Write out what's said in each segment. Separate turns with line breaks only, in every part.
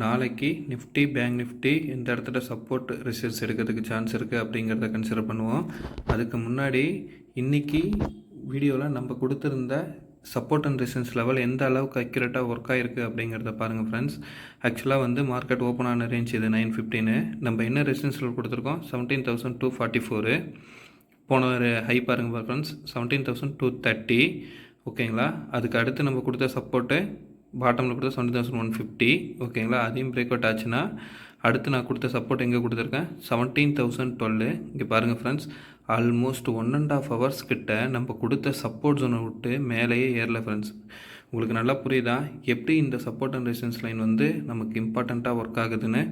நாளைக்கு Nifty bank Nifty இந்த இடத்துல சப்போர்ட் ரெசிஸ்டன்ஸ் எடுக்கிறதுக்கு சான்ஸ் இருக்குது அப்படிங்கிறத கன்சிடர் பண்ணுவோம். அதுக்கு முன்னாடி இன்றைக்கி வீடியோவில் நம்ம கொடுத்துருந்த சப்போர்ட் அண்ட் ரெசிஸ்டன்ஸ் லெவல் எந்த அளவுக்கு அக்யூரேட்டாக ஒர்க் ஆகிருக்கு அப்படிங்கிறத பாருங்கள் ஃப்ரெண்ட்ஸ். ஆக்சுவலாக வந்து மார்க்கெட் ஓப்பன் ஆன ரேஞ்ச் இது 9:15. நம்ம என்ன ரெசிஸ்டன்ஸ் லெவல் கொடுத்துருக்கோம் 17,244. போன ஒரு ஹை பாருங்கள் ஃப்ரெண்ட்ஸ் 17,230. ஓகேங்களா. அதுக்கு அடுத்து நம்ம கொடுத்த சப்போர்ட்டு பாட்டமில் கொடுத்த 17,150. ஓகேங்களா. அதையும் பிரேக் அவுட் ஆச்சுன்னா அடுத்து நான் கொடுத்த சப்போர்ட் எங்கே கொடுத்துருக்கேன் 17,012. இங்கே பாருங்கள் ஃப்ரெண்ட்ஸ், ஆல்மோஸ்ட் 1.5 hours கிட்ட நம்ம கொடுத்த சப்போர்ட் ஜோனை விட்டு மேலேயே ஏறல ஃப்ரெண்ட்ஸ். உங்களுக்கு நல்லா புரியுதா எப்படி இந்த சப்போர்ட் அண்ட் ரெசிஸ்டன்ஸ் லைன் வந்து நமக்கு இம்பார்ட்டண்ட்டாக ஒர்க் ஆகுதுன்னு?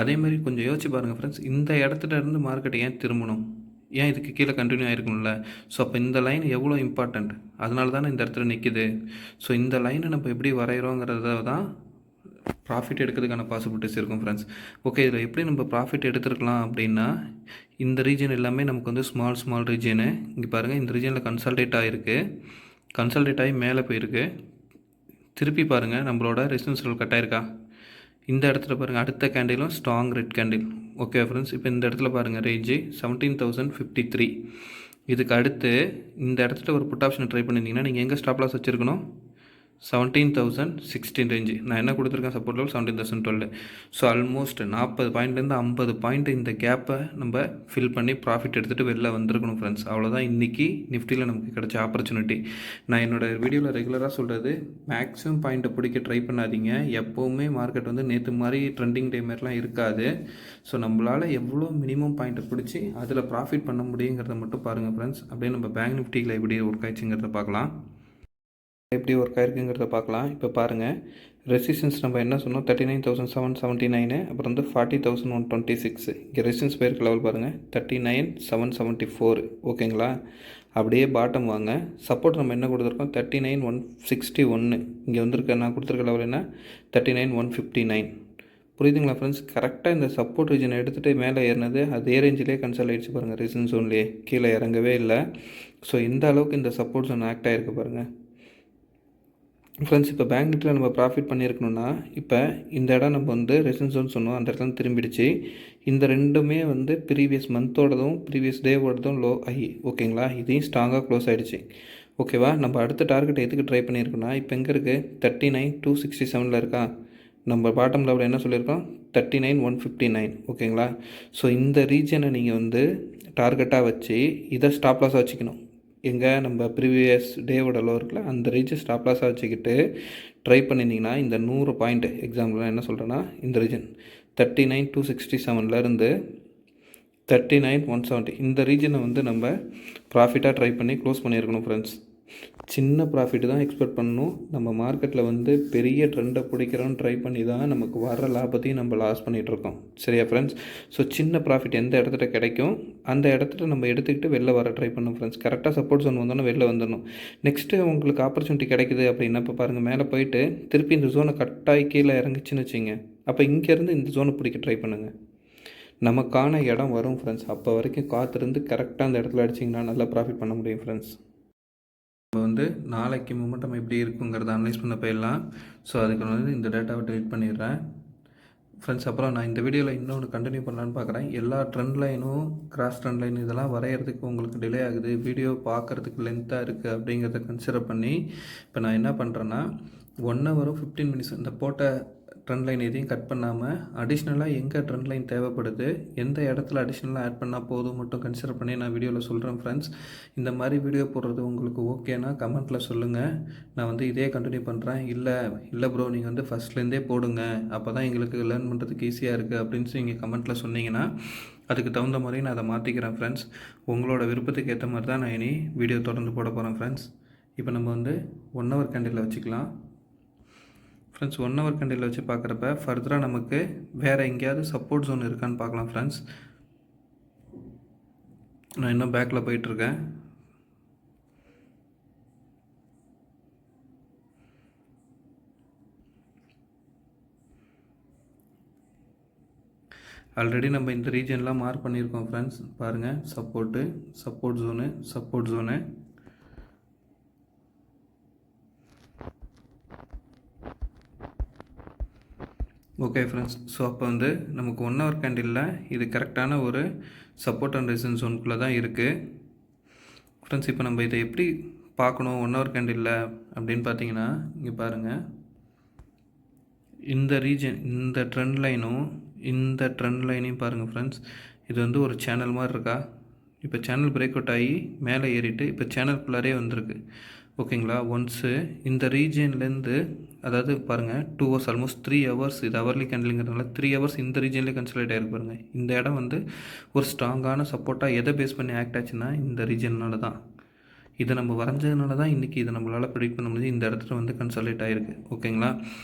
அதேமாதிரி கொஞ்சம் யோசிச்சு பாருங்கள் ஃப்ரெண்ட்ஸ், இந்த இடத்துல இருந்து மார்க்கெட் ஏன் திரும்பணும், ஏன் இதுக்கு கீழே கண்டினியூ ஆகிருக்கணும்ல? ஸோ அப்போ இந்த லைன் எவ்வளோ இம்பார்ட்டண்ட், அதனால தானே இந்த இடத்துல நிற்கிது. ஸோ இந்த லைனை நம்ம எப்படி வரைகிறோங்கிறத தான் ப்ராஃபிட் எடுக்கிறதுக்கான பாசிபிலிட்டிஸ் இருக்கும் ஃப்ரெண்ட்ஸ். ஓகே, இதில் எப்படி நம்ம ப்ராஃபிட் எடுத்துருக்கலாம் அப்படின்னா, இந்த ரீஜன் எல்லாமே நமக்கு வந்து ஸ்மால் ரீஜனு. இங்கே பாருங்கள், இந்த ரீஜனில் கன்சால்டேட் ஆகிருக்கு, கன்சால்டேட் ஆகி மேலே போயிருக்கு. திருப்பி பாருங்கள், நம்மளோட ரெசிஸ்டன்ஸ் லெவல் கட் ஆயிருக்கா? இந்த இடத்துல பாருங்கள், அடுத்த கேண்டிலும் strong red candle. Okay friends, இப்போ இந்த இடத்துல பாருங்கள் ரேஞ்சு 17,053. இதுக்கு அடுத்து இந்த இடத்துல ஒரு புட் ஆப்ஷன் ட்ரை பண்ணியிருந்தீங்கன்னா நீங்கள் எங்கே ஸ்டாப் லாஸ் வச்சுருக்கணும் 17,016 ரேஞ்சு. நான் என்ன கொடுத்துருக்கேன் சப்போர்ட் லெவல் 17,012. ஸோ ஆல்மோஸ்ட் 40 பாயிண்ட்லேருந்து 50 பாயிண்ட் இந்த கேப்பை நம்ம ஃபில் பண்ணி ப்ராஃபிட் எடுத்துகிட்டு வெளில வந்திருக்கணும் ஃப்ரெண்ட்ஸ். அவ்வளோதான் இன்றைக்கி நிஃப்டியில் நமக்கு கிடைச்ச ஆப்பர்ச்சுனிட்டி. நான் என்னோடய வீடியோவில் ரெகுலராக சொல்கிறது, மேக்ஸிமம் பாயிண்ட்டை பிடிக்க ட்ரை பண்ணாதீங்க. எப்போவுமே மார்க்கெட் வந்து நேற்று மாதிரி ட்ரெண்டிங் டே மாதிரிலாம் இருக்காது. ஸோ நம்மளால் எவ்வளோ மினிமம் பாயிண்ட்டை பிடிச்சி அதில் ப்ராஃபிட் பண்ண முடியுங்கிறத மட்டும் பாருங்கள் ஃப்ரெண்ட்ஸ். அப்படியே நம்ம பேங்க் நிஃப்டியில் எப்படி ஒர்க் ஆயிடுச்சுங்கிறத பார்க்கலாம், எப்படி ஒர்க் ஆயிருக்குங்கிறத பார்க்கலாம். இப்போ பாருங்கள், ரெசிஸ்டன்ஸ் நம்ம என்ன சொன்னோம் 39,779, அப்புறம் வந்து 40,126. இங்கே ரெசிஸ்டன்ஸ் போயிருக்க லெவல் பாருங்கள் 39,774. ஓகேங்களா. அப்படியே பாட்டம் வாங்க, சப்போர்ட் நம்ம என்ன கொடுத்துருக்கோம் 39,161. இங்கே வந்திருக்க நான் கொடுத்துருக்க லெவல் என்ன 39,159. புரியுதுங்களா ஃப்ரெண்ட்ஸ்? கரெக்டாக இந்த சப்போர்ட் ரீஜனை எடுத்துகிட்டு மேலே ஏறினது அதே ரேஞ்சிலே கன்சல்ட் ஆகிடுச்சு பாருங்கள். ரெசிஸ்டன்ஸ் ஜோன்லேயே கீழே இறங்கவே இல்லை. ஸோ இந்த அளவுக்கு இந்த சப்போர்ட் ஜோன் ஆக்ட் ஆகிருக்கு பாருங்கள் ஃப்ரெண்ட்ஸ். இப்போ பேங்க் நிஃப்டியில் நம்ம ப்ராஃபிட் பண்ணியிருக்கணும்னா, இப்போ இந்த இடம் நம்ம வந்து ரெசிஸ்டன்ஸ் ஜோன் சொன்னோம், அந்த இடத்துல திரும்பிடுச்சு. இந்த ரெண்டுமே வந்து ப்ரீவியஸ் மந்தோடதும் ப்ரீவியஸ் டேவோடதும் லோ ஆகி, ஓகேங்களா, இதையும் ஸ்ட்ராங்காக க்ளோஸ் ஆகிடுச்சு. ஓகேவா. நம்ம அடுத்த டார்கெட் எதுக்கு ட்ரை பண்ணியிருக்கோன்னா, இப்போ எங்கே இருக்குது 39,267 இருக்கா. நம்ம பாட்டம் லெவலில் என்ன சொல்லியிருக்கோம் 39,159. ஓகேங்களா. ஸோ இந்த ரீஜனை நீங்கள் வந்து டார்கெட்டாக வச்சு இதை ஸ்டாப் லாஸாக வச்சுக்கணும். எங்கே நம்ம ப்ரீவியஸ் டேவோட லோ இருக்குல்ல, அந்த ரீஜன் ஸ்டாப் லாஸாக வச்சுக்கிட்டு ட்ரை பண்ணியிருந்தீங்கன்னா இந்த 100 பாயிண்ட் எக்ஸாம்பிள் என்ன சொல்கிறேன்னா, இந்த ரீஜன் 39,267 39,170 இந்த ரீஜனை வந்து நம்ம ப்ராஃபிட்டாக ட்ரை பண்ணி க்ளோஸ் பண்ணியிருக்கணும் ஃப்ரெண்ட்ஸ். சின்ன ப்ராஃபிட் தான் எக்ஸ்பெக்ட் பண்ணணும். நம்ம மார்க்கெட்டில் வந்து பெரிய ட்ரெண்டை பிடிக்கிறோன்னு ட்ரை பண்ணி தான் நமக்கு வர லாபத்தையும் நம்ம லாஸ் பண்ணிகிட்ருக்கோம். சரியா ஃப்ரெண்ட்ஸ். ஸோ சின்ன ப்ராஃபிட் எந்த இடத்துல கிடைக்கும் அந்த இடத்துல நம்ம எடுத்துக்கிட்டு வெளில வர ட்ரை பண்ணணும் ஃப்ரெண்ட்ஸ். கரெக்டாக சப்போர்ட் ஜோன் வந்தோன்னா வெளில வந்துடணும். நெக்ஸ்ட்டு உங்களுக்கு ஆப்பர்ச்சுனிட்டி கிடைக்குது அப்படின்னா, இப்போ பாருங்கள் மேலே போயிட்டு திருப்பி இந்த ஜோனை கட்டாகி கீழே இறங்குச்சுன்னு வச்சிங்க, அப்போ இங்கேருந்து இந்த ஜோனை பிடிக்க ட்ரை பண்ணுங்கள். நமக்கான இடம் வரும் ஃப்ரெண்ட்ஸ். அப்போ வரைக்கும் காத்திருந்து கரெக்டாக அந்த இடத்துல அடிச்சிங்கன்னா நல்லா ப்ராஃபிட் பண்ண முடியும் ஃப்ரெண்ட்ஸ். நம்ம வந்து நாளைக்கு மொமெண்டம் எப்படி இருக்குங்கிறத அனலைஸ் பண்ண போயிடலாம். ஸோ அதுக்கு வந்து இந்த டேட்டாவை டெலிட் பண்ணிடுறேன் ஃப்ரெண்ட்ஸ். அப்புறம் நான் இந்த வீடியோவில் இன்னொன்று கண்டினியூ பண்ணலான்னு பார்க்குறேன். எல்லா ட்ரெண்ட் லைனும் கிராஸ் ட்ரெண்ட் லைன் இதெல்லாம் வரைகிறதுக்கு உங்களுக்கு டிலே ஆகுது, வீடியோ பார்க்குறதுக்கு லென்த்தாக இருக்குது அப்படிங்கிறத கன்சிடர் பண்ணி இப்போ நான் என்ன பண்ணுறேன்னா 1 hour 15 minutes இந்த போட்ட ட்ரெண்ட் லைன் எதையும் கட் பண்ணாமல் அடிஷ்னலாக எங்கே ட்ரெண்ட் லைன் தேவைப்படுது, எந்த இடத்துல அடிஷ்னலாக ஆட் பண்ணால் போதும் மட்டும் கன்சிடர் பண்ணி நான் வீடியோவில் சொல்கிறேன் ஃப்ரெண்ட்ஸ். இந்த மாதிரி வீடியோ போடுறது உங்களுக்கு ஓகேனா கமெண்ட்டில் சொல்லுங்கள். நான் வந்து இதே கண்டினியூ பண்ணுறேன். இல்லை ப்ரோ நீங்கள் வந்து ஃபஸ்ட்லேருந்தே போடுங்க, அப்போ தான் எங்களுக்கு லேர்ன் பண்ணுறதுக்கு ஈஸியாக இருக்குது அப்படின்னு நீங்கள் கமெண்ட்டில் சொன்னீங்கன்னா அதுக்கு தகுந்த மாதிரி நான் அதை மாற்றிக்கிறேன் ஃப்ரெண்ட்ஸ். உங்களோட விருப்பத்துக்கு ஏற்ற மாதிரி தான் நான் இனி வீடியோ தொடர்ந்து போட போகிறேன் ஃப்ரெண்ட்ஸ். இப்போ நம்ம வந்து 1 hour கேண்டிலில் வச்சுக்கலாம் ஃப்ரெண்ட்ஸ். 1 hour கேண்டில் வச்சு பார்க்குறப்ப ஃபர்தராக நமக்கு வேறு எங்கேயாவது சப்போர்ட் ஜோன் இருக்கான்னு பார்க்கலாம் ஃப்ரெண்ட்ஸ். நான் இன்னும் பேக்கில் போயிட்டுருக்கேன். ஆல்ரெடி நம்ம இந்த ரீஜன்லாம் மார்க் பண்ணியிருக்கோம் ஃப்ரெண்ட்ஸ். பாருங்கள், support zone okay friends, so அப்போ வந்து நமக்கு 1 ஹவர் கேண்டிலில் இது கரெக்டான ஒரு சப்போர்ட் அண்ட் ரெசிஸ்டன்ஸ் ஜோனுக்குள்ளே தான் இருக்குது ஃப்ரெண்ட்ஸ். இப்போ நம்ம இதை எப்படி பார்க்கணும் 1 ஹவர் கேண்டிலில் அப்படின்னு பார்த்தீங்கன்னா, இங்கே பாருங்கள், இந்த ரீஜன், இந்த ட்ரெண்ட் லைனையும் பாருங்கள் ஃப்ரெண்ட்ஸ். இது வந்து ஒரு சேனல் மாதிரி இருக்கா. இப்போ சேனல் பிரேக் அவுட் ஆகி மேலே ஏறிட்டு இப்போ சேனல்குள்ளாரே வந்திருக்கு. ஓகேங்களா. ஒன்ஸு இந்த ரீஜன்லேருந்து, அதாவது பாருங்கள் 2 ஹவர்ஸ், ஆல்மோஸ்ட் 3 ஹவர்ஸ், இது ஹவர்லி கேண்டிலுங்கிறதுனால 3 ஹவர்ஸ் இந்த ரீஜன்லேயே கன்சல்டேட் ஆகிருக்கு பாருங்கள். இந்த இடம் வந்து ஒரு ஸ்ட்ராங்கான சப்போர்ட்டாக எதை பேஸ் பண்ணி ஆக்ட் ஆச்சுன்னா இந்த ரீஜன்னால தான். இதை நம்ம வரைஞ்சதுனால தான் இன்றைக்கி இதை நம்மளால் ப்ரெடிக்ட் பண்ண முடிஞ்சு இந்த இடத்துல வந்து கன்சல்டேட் ஆகிருக்கு. ஓகேங்களா.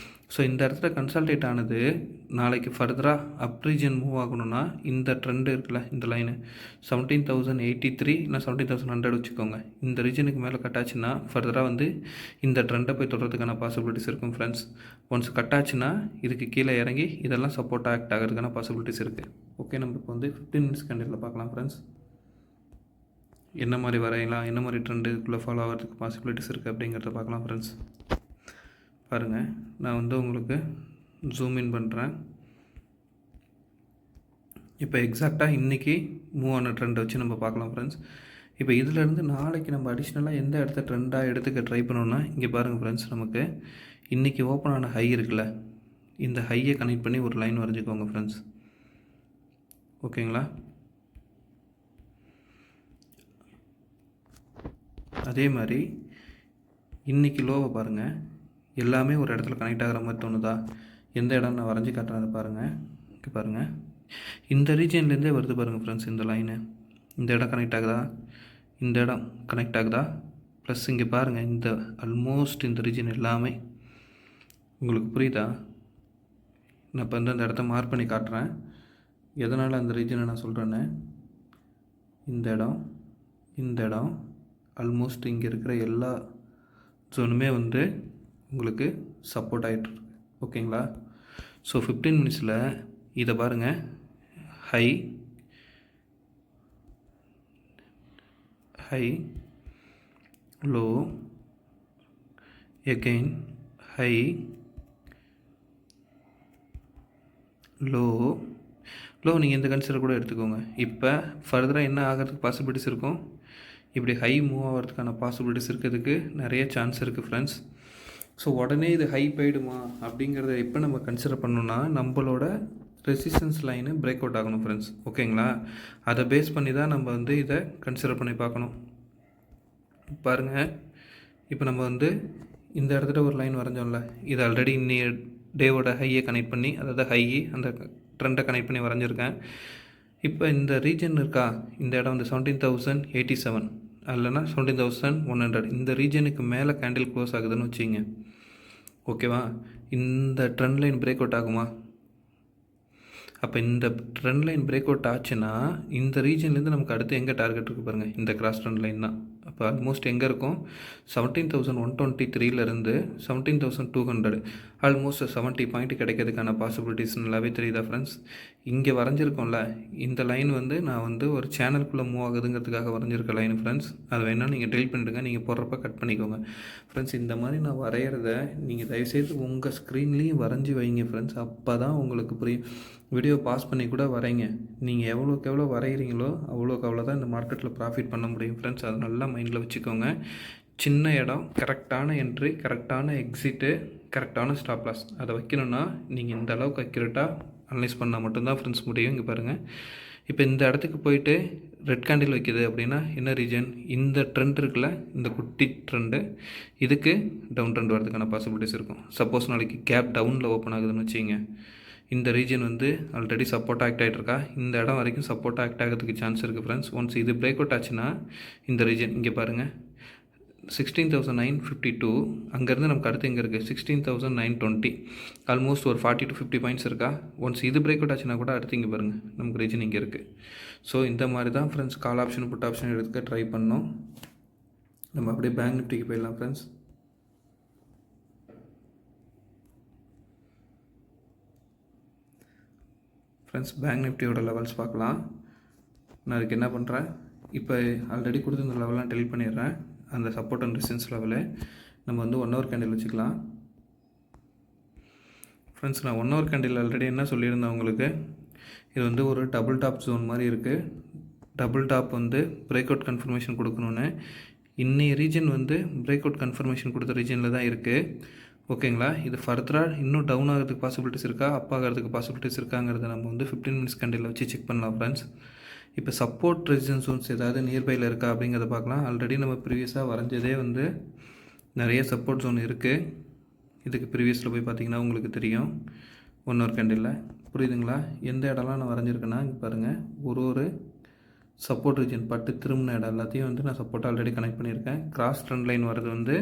ஸோ இந்த இடத்துல கன்சல்டேட் ஆனது நாளைக்கு ஃபர்தராக அப் ரீஜன் மூவ் ஆகணும்னா இந்த ட்ரெண்டு இருக்குல்ல, இந்த லைனு 17,083 இல்லை 17,100 வச்சுக்கோங்க. இந்த ரீஜனுக்கு மேலே கட்டாச்சுன்னா ஃபர்தராக வந்து இந்த ட்ரெண்டை போய் தொடர்றதுக்கான பாசிபிலிட்டிஸ் இருக்கும் ஃப்ரெண்ட்ஸ். ஒன்ஸ் கட்டாச்சுன்னா இதுக்கு கீழே இறங்கி இதெல்லாம் சப்போர்ட் ஆக்ட் ஆகிறதுக்கான பாசிபிலிட்டிஸ் இருக்குது. ஓகே, நம்ம இப்போ வந்து 15 மினிட்ஸ் கேண்டிலில் பார்க்கலாம் ஃப்ரெண்ட்ஸ். என்ன மாதிரி வரையலாம், என்ன மாதிரி ட்ரெண்டுக்குள்ளே ஃபாலோ ஆகிறதுக்கு பாசிபிலிட்டிஸ் இருக்குது அப்படிங்கிறத பார்க்கலாம் ஃப்ரெண்ட்ஸ். பாருங்கள், நான் வந்து உங்களுக்கு ஜூம் இன் பண்ணுறேன். இப்போ எக்ஸாக்டாக இன்றைக்கி மூவ் ஆன ட்ரெண்டை வச்சு நம்ம பார்க்கலாம் ஃப்ரெண்ட்ஸ். இப்போ இதிலேருந்து நாளைக்கு நம்ம அடிஷ்னலாக எந்த இடத்த ட்ரெண்டாக எடுத்துக்க ட்ரை பண்ணோன்னா, இங்கே பாருங்கள் ஃப்ரெண்ட்ஸ், நமக்கு இன்றைக்கி ஓப்பன் ஆன ஹை இருக்குல்ல, இந்த ஹையை கனெக்ட் பண்ணி ஒரு லைன் வரைஞ்சிக்கோங்க ஃப்ரெண்ட்ஸ். ஓகேங்களா. அதே மாதிரி இன்றைக்கி லோவை பாருங்கள், எல்லாமே ஒரு இடத்துல கனெக்ட் ஆகிற மாதிரி தோணுதா? எந்த இடம் நான் வரைஞ்சி காட்டுறதை பாருங்கள். இங்கே பாருங்கள், இந்த ரீஜன்லேருந்தே வருது பாருங்கள் ஃப்ரெண்ட்ஸ். இந்த லைனு, இந்த இடம் கனெக்ட் ஆகுதா, இந்த இடம் கனெக்ட் ஆகுதா, ப்ளஸ் இங்கே பாருங்கள், இந்த ஆல்மோஸ்ட் இந்த ரீஜன் எல்லாமே உங்களுக்கு புரியுதா? நான் இப்போ வந்து அந்த இடத்த மார்க் பண்ணி காட்டுறேன். எதனால் அந்த ரீஜனை நான் சொல்கிறேன்னு, இந்த இடம் ஆல்மோஸ்ட் இங்கே இருக்கிற எல்லா ஜோனுமே வந்து உங்களுக்கு சப்போர்ட் ஆகிட்டுருக்கு. ஓகேங்களா. ஸோ 15 மினிட்ஸில் இதை பாருங்கள், high low again high low நீங்கள் இந்த கன்சிடர் கூட எடுத்துக்கோங்க. இப்போ ஃபர்தராக என்ன ஆகிறதுக்கு பாசிபிலிட்டிஸ் இருக்கும், இப்படி ஹை மூவ் ஆகிறதுக்கான பாசிபிலிட்டிஸ் இருக்கிறதுக்கு நிறைய சான்ஸ் இருக்குது ஃப்ரெண்ட்ஸ். ஸோ உடனே இது ஹை போயிடுமா அப்படிங்கிறத இப்போ நம்ம கன்சிடர் பண்ணோன்னா, நம்மளோட ரெசிஸ்டன்ஸ் லைனு பிரேக் அவுட் ஆகணும் ஃப்ரெண்ட்ஸ். ஓகேங்களா. அதை பேஸ் பண்ணி தான் நம்ம வந்து இதை கன்சிடர் பண்ணி பார்க்கணும். பாருங்கள், இப்போ நம்ம வந்து இந்த இடத்துல ஒரு லைன் வரைஞ்சோம்ல, இது ஆல்ரெடி இன்னி டேவோட ஹையை கனெக்ட் பண்ணி, அதாவது ஹையை அந்த ட்ரெண்டை கனெக்ட் பண்ணி வரைஞ்சிருக்கேன். இப்போ இந்த ரீஜன் இருக்கா, இந்த இடம் வந்து 17,087 இல்லைனா 17,100, இந்த ரீஜனுக்கு மேலே கேண்டில் க்ளோஸ் ஆகுதுன்னு வச்சுங்க. ஓகேவா. இந்த ட்ரெண்ட் லைன் பிரேக் அவுட் ஆகுமா? அப்போ இந்த ட்ரெண்ட் லைன் பிரேக் அவுட் ஆச்சுன்னா இந்த ரீஜன்லேருந்து நமக்கு அடுத்து எங்கே டார்கெட் இருக்குது பாருங்கள், இந்த கிராஸ் ட்ரெண்ட் லைன் தான். அப்போ ஆல்மோஸ்ட் எங்கே இருக்கும், 17,123 17,200, ஆல்மோஸ்ட் 70 பாயிண்ட் கிடைக்கிறதுக்கான பாசிபிலிட்டிஸ் நல்லாவே தெரியுதா ஃப்ரெண்ட்ஸ். இங்கே வரைஞ்சிருக்கோம்ல, இந்த லைன் வந்து நான் வந்து ஒரு சேனலுக்குள்ளே மூவ் ஆகுதுங்கிறதுக்காக வரைஞ்சிருக்க லைன் ஃப்ரெண்ட்ஸ். அதை வேணால் நீங்கள் டெலிட் பண்ணிவிடுங்க, நீங்கள் போடுறப்ப கட் பண்ணிக்கோங்க ஃப்ரெண்ட்ஸ். இந்த மாதிரி நான் வரைகிறத நீங்கள் தயவுசெய்து உங்கள் ஸ்க்ரீன்லேயும் வரைஞ்சி வைங்க ஃப்ரெண்ட்ஸ். அப்போ தான் உங்களுக்கு புரியும். வீடியோ பாஸ் பண்ணி கூட வரைங்க. நீங்கள் எவ்வளோக்கு எவ்வளோ வரைகிறீங்களோ அவ்வளோக்கு அவ்வளோ தான் இந்த மார்க்கெட்டில் ப்ராஃபிட் பண்ண முடியும் ஃப்ரெண்ட்ஸ். அதை நல்லா மைண்டில் வச்சுக்கோங்க. சின்ன இடம், கரெக்டான என்ட்ரி, கரெக்டான எக்ஸிட்டு, கரெக்டான ஸ்டாப் லாஸ், அதை வைக்கணும்னா நீங்கள் இந்த அளவுக்கு அக்யூரேட்டாக அனலைஸ் பண்ணால் மட்டும்தான் ஃப்ரெண்ட்ஸ் முடியும். இங்கே பாருங்கள், இப்போ இந்த இடத்துக்கு போயிட்டு ரெட் கேண்டில் வைக்கிது அப்படின்னா என்ன ரீஜன், இந்த ட்ரெண்ட் இருக்குல்ல, இந்த குட்டி ட்ரெண்டு, இதுக்கு டவுன் ட்ரெண்ட் வரதுக்கான பாசிபிலிட்டிஸ் இருக்கும். சப்போஸ் நாளைக்கு கேப் டவுனில் ஓப்பன் ஆகுதுன்னு வச்சுங்க, இந்த ரீஜன் வந்து ஆல்ரெடி சப்போர்ட் ஆக்ட் ஆகிட்ருக்கா, இந்த இடம் வரைக்கும் சப்போர்ட் ஆக்ட் ஆகிறதுக்கு சான்ஸ் இருக்குது ஃப்ரெண்ட்ஸ். ஒன்ஸ் இது பிரேக் அவுட் ஆச்சுன்னா இந்த ரீஜன் இங்கே பாருங்கள் 16,952, அங்கேருந்து நமக்கு அடுத்து எங்கே இருக்குது 16,920, ஆல்மோஸ்ட் ஒரு 40 to 50 பாயிண்ட்ஸ் இருக்கா. ஒன்ஸ் இது பிரேக் அவுட் ஆச்சுன்னா கூட அடுத்து இங்கே பாருங்கள் நமக்கு ரீஜன் இங்கே இருக்குது. ஸோ இந்த மாதிரி தான் friends call option put option எடுத்துக்க ட்ரை பண்ணோம். நம்ம அப்படியே பேங்க் நிஃப்டிக்கு போயிடலாம் ஃப்ரெண்ட்ஸ். பேங்க் நிஃப்டியோட லெவல்ஸ் பார்க்கலாம். நான் அதுக்கு என்ன பண்ணுறேன், இப்போ ஆல்ரெடி கொடுத்துருந்த லெவலாம் டெலிட் பண்ணிடுறேன். அந்த சப்போர்ட் அண்ட் ரெசிஸ்டன்ஸ் லெவலு நம்ம வந்து 1 ஹவர் கேண்டில் வச்சுக்கலாம். ஃப்ரெண்ட்ஸ், நான் 1 ஹவர் கேண்டில் ஆல்ரெடி என்ன சொல்லியிருந்தேன் உங்களுக்கு, இது வந்து ஒரு டபுள் டாப் ஜோன் மாதிரி இருக்குது. டபுள் டாப் வந்து பிரேக் அவுட் கன்ஃபர்மேஷன் கொடுக்கணுன்னு இன்னைய ரீஜன் வந்து பிரேக் அவுட் கன்ஃபர்மேஷன் கொடுத்த ரீஜனில் தான் இருக்குது. ஓகேங்களா? இது ஃபர்தராக இன்னும் டவுன் ஆகிறதுக்கு பாசிபிலிட்டிஸ் இருக்கா, அப் ஆகிறதுக்கு பாசிபிலிட்டிஸ் இருக்காங்கிறத நம்ம வந்து 15 மினிட்ஸ் கேண்டில் வச்சு செக் பண்ணலாம் ஃப்ரெண்ட்ஸ். இப்போ சப்போர்ட் ரெசிஸ்டன்ஸ் ஜோன்ஸ் ஏதாவது நியர்பையில் இருக்கா அப்படிங்கிறத பார்க்கலாம். ஆல்ரெடி நம்ம ப்ரீவியஸாக வரைஞ்சதே வந்து நிறைய சப்போர்ட் ஜோன் இருக்குது. இதுக்கு ப்ரீவியஸில் போய் பார்த்தீங்கன்னா உங்களுக்கு தெரியும் 1 ஹவர் கேண்டிலில். புரியுதுங்களா? எந்த இடம்லாம் நான் வரைஞ்சிருக்கேன்னா இங்கே பாருங்கள், ஒரு சப்போர்ட் ரீஜன் பட்டு திரும்பின இடம் எல்லாத்தையும் வந்து நான் சப்போர்ட் ஆல்ரெடி கனெக்ட் பண்ணியிருக்கேன். கிராஸ் ட்ரெண்ட் லைன் வரது வந்து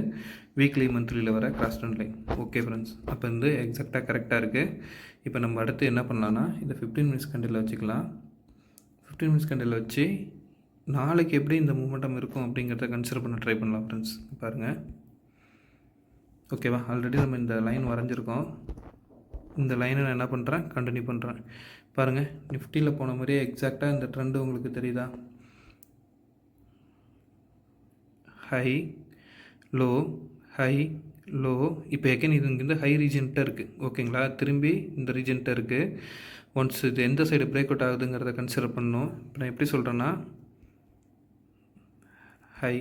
வீக்லி மந்த்லியில் வர cross trend line. Okay friends, அப்போ வந்து எக்ஸாக்டாக கரெக்டாக இருக்குது. இப்போ நம்ம அடுத்து என்ன பண்ணலான்னா, இதை 15 மினிட்ஸ் கேண்டில் வச்சுக்கலாம். 15 மினிட்ஸ் கேண்டில் வச்சு நாளைக்கு எப்படி இந்த மூமெண்டம் இருக்கும் அப்படிங்கிறத கன்சிடர் பண்ண ட்ரை பண்ணலாம் ஃப்ரெண்ட்ஸ். பாருங்கள், ஓகேவா? ஆல்ரெடி நம்ம இந்த லைன் வரைஞ்சிருக்கோம். இந்த லைனை நான் என்ன பண்ணுறேன், கண்டினியூ பண்ணுறேன். பாருங்கள், நிஃப்டியில் போன மாதிரியே எக்ஸாக்டாக இந்த ட்ரெண்டு உங்களுக்கு தெரியுதா? High low high low. இப்போ எகைன் இது இங்கேருந்து ஹை ரீஜன்கிட்ட இருக்குது. ஓகேங்களா? திரும்பி இந்த ரீஜன்கிட்ட இருக்குது. ஒன்ஸ் இது எந்த சைடு பிரேக் அவுட் ஆகுதுங்கிறத கன்சிடர் பண்ணணும். இப்போ நான் எப்படி சொல்கிறேன்னா, ஹை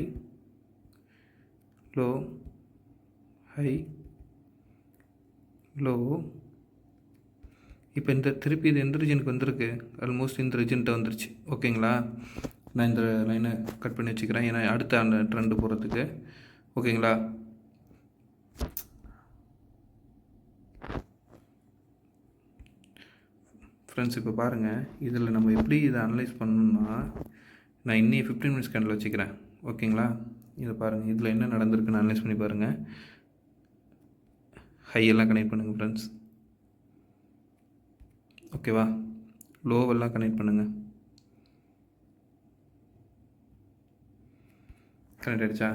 லோ ஹை லோ. இப்போ இந்த திருப்பி இது எந்த ரீஜனுக்கு வந்திருக்கு, ஆல்மோஸ்ட் இந்த ரீஜன்கிட்ட வந்துருச்சு. ஓகேங்களா? நான் இந்த லைனை கட் பண்ணி வச்சுக்கிறேன், ஏன்னா அடுத்த அந்த ட்ரெண்டு போகிறதுக்கு. ஓகேங்களா? ஃப்ரெண்ட்ஸ், இப்போ பாருங்கள், இதில் நம்ம எப்படி இதை அனலைஸ் பண்ணணும்னா, நான் இன்னி 15 மினிட்ஸ் கேண்டில் வச்சுக்கிறேன். ஓகேங்களா? இதை பாருங்கள், இதில் என்ன நடந்திருக்குன்னு அனலைஸ் பண்ணி பாருங்கள். ஹையெல்லாம் கனெக்ட் பண்ணுங்கள் ஃப்ரெண்ட்ஸ். ஓகேவா? லோவெல்லாம் கனெக்ட் பண்ணுங்கள். கனெக்ட் ஆகிடுச்சா?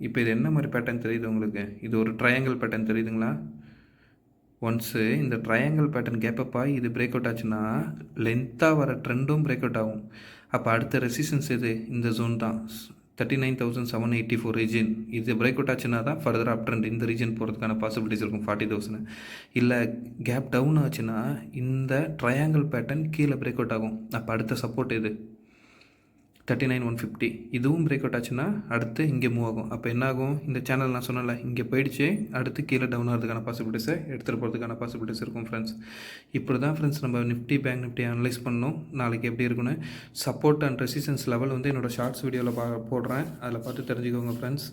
இப்போ இது என்ன மாதிரி பேட்டர்ன் தெரியுது உங்களுக்கு? இது ஒரு ட்ரையாங்கிள் பேட்டர்ன் தெரியுதுங்களா? ஒன்ஸு இந்த ட்ரையாங்கிள் பேட்டர்ன் கேப்பப் ஆகி இது பிரேக் அவுட் ஆச்சுன்னா லென்த்தாக வர ட்ரெண்டும் பிரேக் அவுட் ஆகும். அப்போ அடுத்த ரெசிஸ்டன்ஸ் எது? இந்த ஜோன் தான், 39,784 ரீஜன். இது பிரேக் அவுட் ஆச்சுன்னா தான் ஃபர்தர் அப் ட்ரெண்ட் இந்த ரீஜன் போகிறதுக்கான பாசிபிலிட்டிஸ் இருக்கும், 40,000. இல்லை கேப் டவுன் ஆச்சுன்னா இந்த ட்ரையாங்கிள் பேட்டர்ன் கீழே பிரேக் அவுட் ஆகும். அப்போ அடுத்த சப்போர்ட் இது 39,150. இதுவும் பிரேக் அவுட் ஆச்சுன்னா அடுத்து இங்கே மூவ் ஆகும். அப்போ என்ன ஆகும்? இந்த சேனல் நான் சொன்னல இங்கே போயிடுச்சு, அடுத்து கீழே டவுன் ஆகிறதுக்கான பாசிபிலிட்டிஸை எடுத்துகிட்டு போகிறதுக்கான பாசிபிலிட்டிஸ் இருக்கும் ஃப்ரெண்ட்ஸ். இப்படி தான் ஃப்ரெண்ட்ஸ் நம்ம நிஃப்டி பேங்க் நிஃப்டி அனலைஸ் பண்ணணும். நாளைக்கு எப்படி இருக்குன்னு சப்போர்ட் அண்ட் ரெசிஸ்டன்ஸ் லெவல் வந்து என்னோடய ஷார்ட்ஸ் வீடியோவில் போடுறேன், அதில் பார்த்து தெரிஞ்சுக்கோங்க ஃப்ரெண்ட்ஸ்.